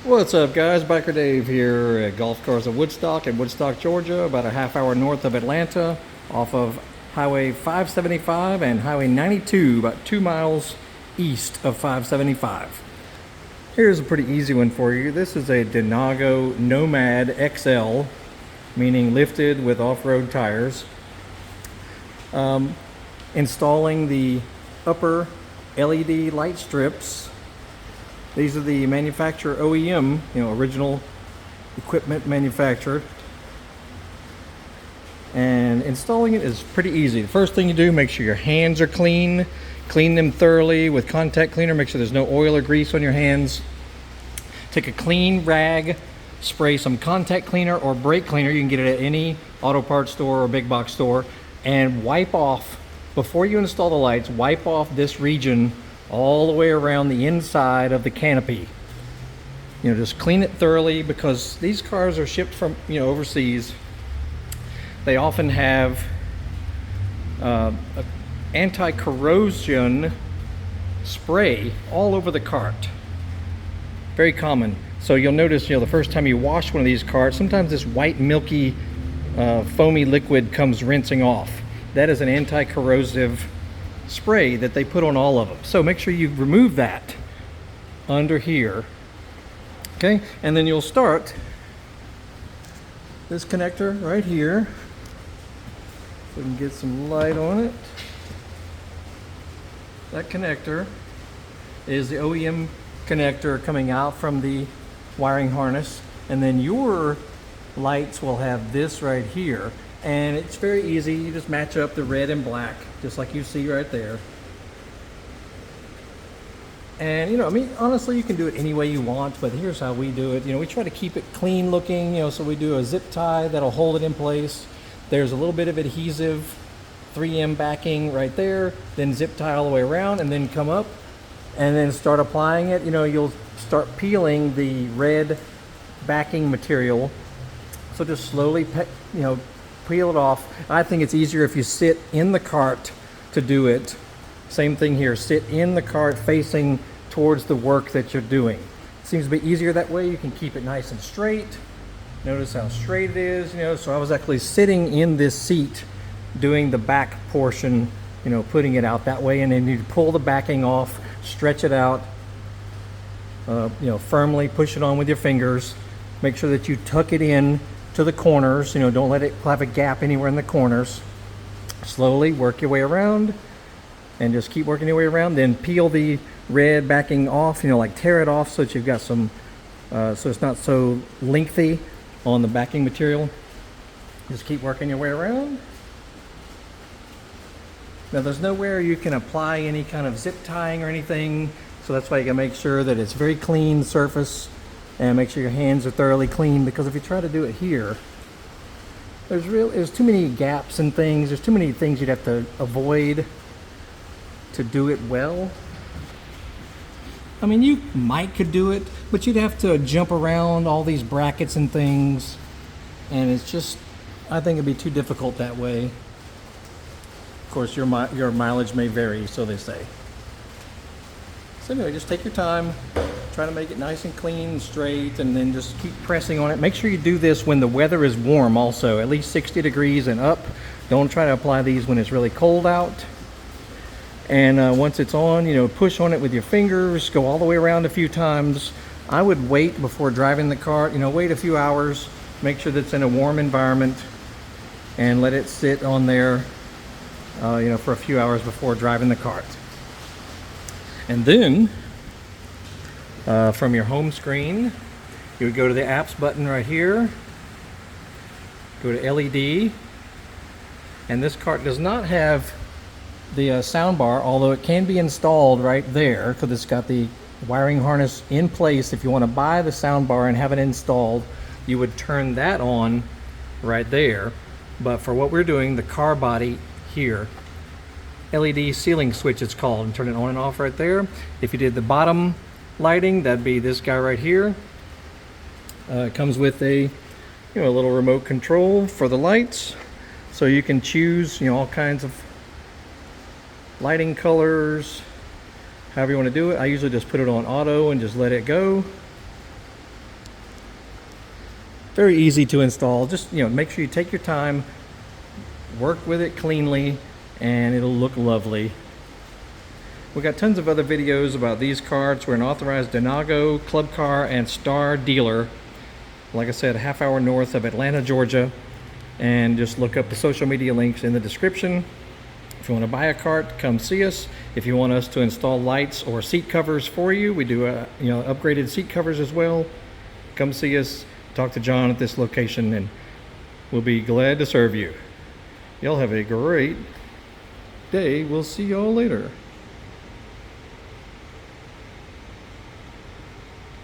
What's up, guys? Biker Dave here at Golf Cars of Woodstock in Woodstock, Georgia, about a half hour north of Atlanta, off of Highway 575 and Highway 92, about 2 miles east of 575. Here's a pretty easy one for you. This is a Denago Nomad XL, meaning lifted with off-road tires. Installing the upper LED light strips. These are the manufacturer OEM, original equipment manufacturer. And installing it is pretty easy. The first thing you do, make sure your hands are clean. Clean them thoroughly with contact cleaner. Make sure there's no oil or grease on your hands. Take a clean rag, spray some contact cleaner or brake cleaner. You can get it at any auto parts store or big box store. And wipe off, before you install the lights, wipe off this region all the way around the inside of the canopy. Just clean it thoroughly, because these cars are shipped from overseas. They often have anti-corrosion spray all over the cart. Very common. So you'll notice, the first time you wash one of these carts, sometimes this white milky foamy liquid comes rinsing off. That is an anti-corrosive spray that they put on all of them. So make sure you remove that under here. Okay, and then you'll start this connector right here. So we can get some light on it. That connector is the OEM connector coming out from the wiring harness, and then your lights will have this right here. And it's very easy. You just match up the red and black, just like you see right there. And honestly, you can do it any way you want, but here's how we do it. We try to keep it clean looking, so we do a zip tie that'll hold it in place. There's a little bit of adhesive 3M backing right there, then zip tie all the way around, and then come up and then start applying it. You'll start peeling the red backing material. So just slowly, peel it off. I think it's easier if you sit in the cart to do it. Same thing here, sit in the cart facing towards the work that you're doing. It seems to be easier that way. You can keep it nice and straight. Notice how straight it is, so I was actually sitting in this seat doing the back portion, putting it out that way, and then you pull the backing off, stretch it out, firmly push it on with your fingers. Make sure that you tuck it in to the corners, don't let it have a gap anywhere in the corners. Slowly work your way around and just keep working your way around. Then peel the red backing off, like tear it off so that you've got some, so it's not so lengthy on the backing material. Just keep working your way around. Now there's nowhere you can apply any kind of zip tying or anything, so that's why you gotta make sure that it's very clean surface. And make sure your hands are thoroughly clean, because if you try to do it here, there's too many gaps and things. There's too many things you'd have to avoid to do it well. I mean, you could do it, but you'd have to jump around all these brackets and things, and it's just, I think it'd be too difficult that way. Of course, your mileage may vary, so they say. So anyway, just take your time. Try to make it nice and clean and straight, and then just keep pressing on it. Make sure you do this when the weather is warm also, at least 60 degrees and up. Don't try to apply these when it's really cold out. And once it's on, push on it with your fingers, go all the way around a few times. I would wait before driving the cart, wait a few hours, make sure that it's in a warm environment, and let it sit on there, for a few hours before driving the cart. And then, from your home screen, you would go to the apps button right here, go to LED, and this cart does not have the sound bar, although it can be installed right there because it's got the wiring harness in place. If you want to buy the sound bar and have it installed, you would turn that on right there. But for what we're doing, the car body here, LED ceiling switch it's called, and turn it on and off right there. If you did the bottom lighting, that'd be this guy right here. It comes with a little remote control for the lights, so you can choose all kinds of lighting colors, however you want to do it. I usually just put it on auto and just let it go. Very easy to install. Just, you know, make sure you take your time, work with it cleanly, and it'll look lovely. We got tons of other videos about these carts. We're an authorized Denago, Club Car, and Star dealer. Like I said, a half hour north of Atlanta, Georgia. And just look up the social media links in the description. If you want to buy a cart, come see us. If you want us to install lights or seat covers for you, we do upgraded seat covers as well. Come see us, talk to John at this location, and we'll be glad to serve you. Y'all have a great day. We'll see y'all later.